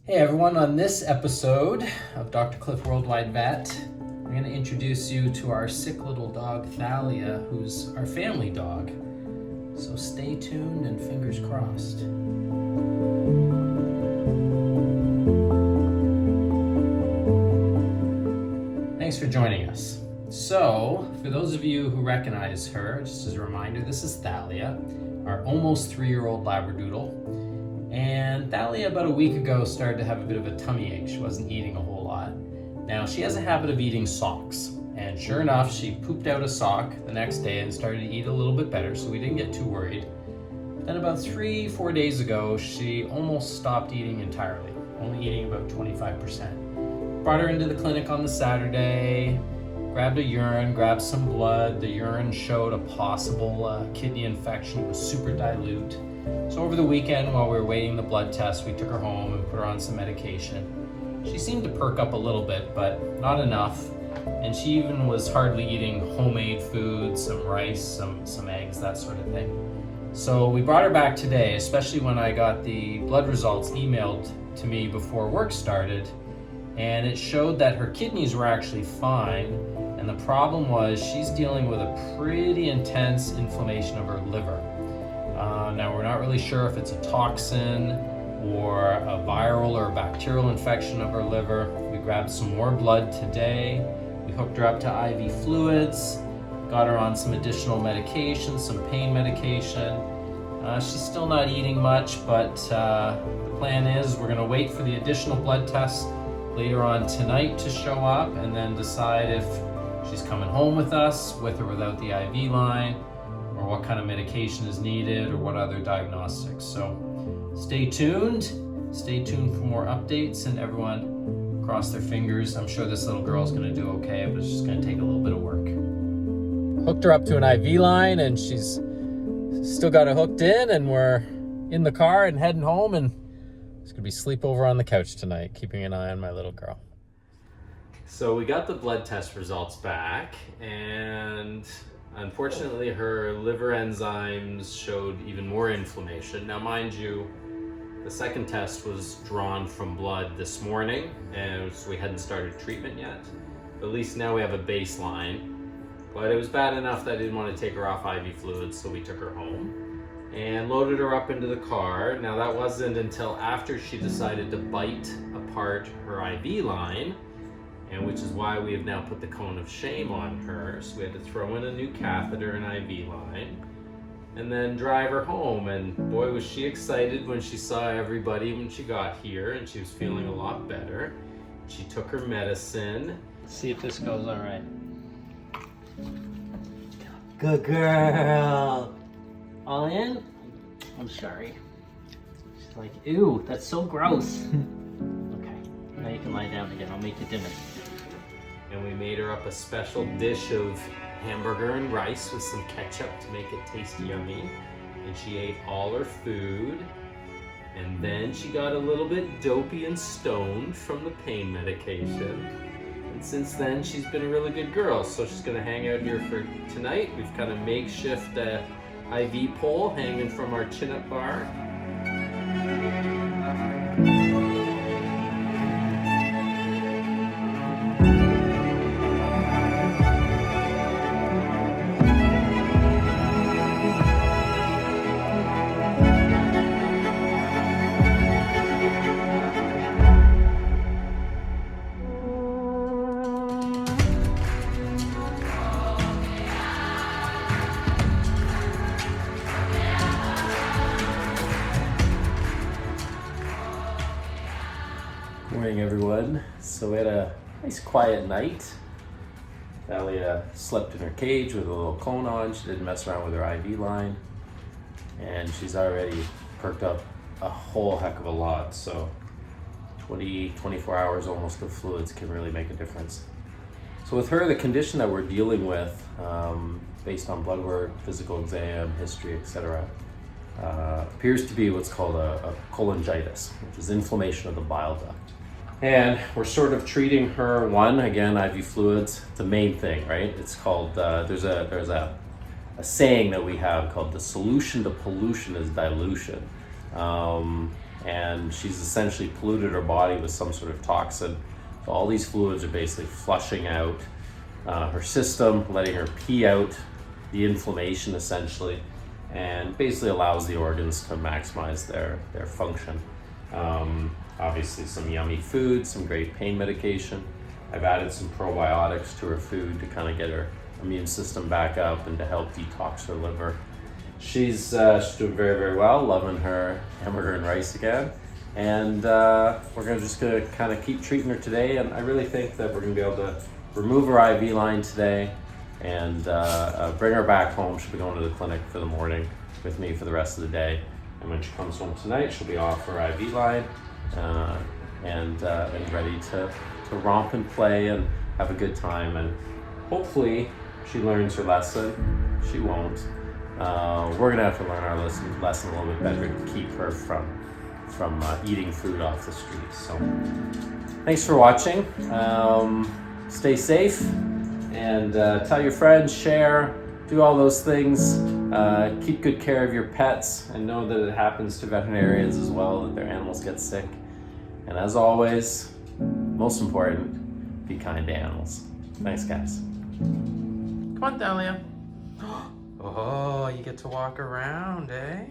Hey everyone, on this episode of Dr. Cliff Worldwide Vet, I'm going to introduce you to our sick little dog Thalia, who's our family dog. So stay tuned and fingers crossed. Thanks for joining us. So, for those of you who recognize her, just as a reminder, this is Thalia, our almost 3-year-old Labradoodle. And Thalia, about a week ago, started to have a bit of a tummy ache. She wasn't eating a whole lot. Now, she has a habit of eating socks. And sure enough, she pooped out a sock the next day and started to eat a little bit better, so we didn't get too worried. But then about 3-4 days ago, she almost stopped eating entirely, only eating about 25%. Brought her into the clinic on the Saturday, grabbed a urine, grabbed some blood. The urine showed a possible kidney infection. It was super dilute. So over the weekend, while we were waiting the blood test, we took her home and put her on some medication. She seemed to perk up a little bit, but not enough. And she even was hardly eating homemade food, some rice, some eggs, that sort of thing. So we brought her back today, especially when I got the blood results emailed to me before work started. And it showed that her kidneys were actually fine. And the problem was she's dealing with a pretty intense inflammation of her liver. Now we're not really sure if it's a toxin or a viral or bacterial infection of her liver. We grabbed some more blood today. We hooked her up to IV fluids, got her on some additional medication, some pain medication. She's still not eating much, but the plan is we're gonna wait for the additional blood tests later on tonight to show up and then decide if she's coming home with us, with or without the IV line, or what kind of medication is needed, or what other diagnostics. So stay tuned for more updates, and everyone cross their fingers. I'm sure this little girl's gonna do okay, but it's just gonna take a little bit of work. Hooked her up to an IV line, and she's still got it hooked in, and we're in the car and heading home, and it's gonna be sleepover on the couch tonight, keeping an eye on my little girl. So we got the blood test results back, and unfortunately, her liver enzymes showed even more inflammation. Now, mind you, the second test was drawn from blood this morning, and so we hadn't started treatment yet. But at least now we have a baseline. But it was bad enough that I didn't want to take her off IV fluids, so we took her home and loaded her up into the car. Now, that wasn't until after she decided to bite apart her IV line, and which is why we have now put the cone of shame on her. So we had to throw in a new catheter and IV line and then drive her home. And boy, was she excited when she saw everybody when she got here, and she was feeling a lot better. She took her medicine. Let's see if this goes all right. Good girl. All in? I'm sorry. She's like, ew, that's so gross. Okay, now you can lie down again. I'll make you dinner. And we made her up a special dish of hamburger and rice with some ketchup to make it taste yummy. And she ate all her food. And then she got a little bit dopey and stoned from the pain medication. And since then, she's been a really good girl. So she's gonna hang out here for tonight. We've got a makeshift IV pole hanging from our chin-up bar. Good morning, everyone. So we had a nice quiet night. Thalia slept in her cage with a little cone on. She didn't mess around with her IV line. And she's already perked up a whole heck of a lot. So 24 hours almost of fluids can really make a difference. So with her, the condition that we're dealing with, based on blood work, physical exam, history, etc., appears to be what's called a cholangitis, which is inflammation of the bile duct. And we're sort of treating her, again, IV fluids, the main thing, right? It's called, there's a saying that we have called the solution to pollution is dilution. and she's essentially polluted her body with some sort of toxin. So all these fluids are basically flushing out her system, letting her pee out the inflammation essentially, and basically allows the organs to maximize their function. Obviously some yummy food, some great pain medication. I've added some probiotics to her food to kind of get her immune system back up and to help detox her liver. She's doing very, very well, loving her hamburger and rice again. And we're just gonna kind of keep treating her today. And I really think that we're gonna be able to remove her IV line today and bring her back home. She'll be going to the clinic for the morning with me for the rest of the day. And when she comes home tonight, she'll be off her IV line and ready to romp and play and have a good time. And hopefully she learns her lesson. She won't. We're gonna have to learn our lesson a little bit better to keep her from eating food off the street. So thanks for watching. Stay safe and tell your friends, share, do all those things. Keep good care of your pets, and know that it happens to veterinarians as well, that their animals get sick. And as always, most important, be kind to animals. Thanks, guys. Come on, Thalia. Oh, you get to walk around, eh?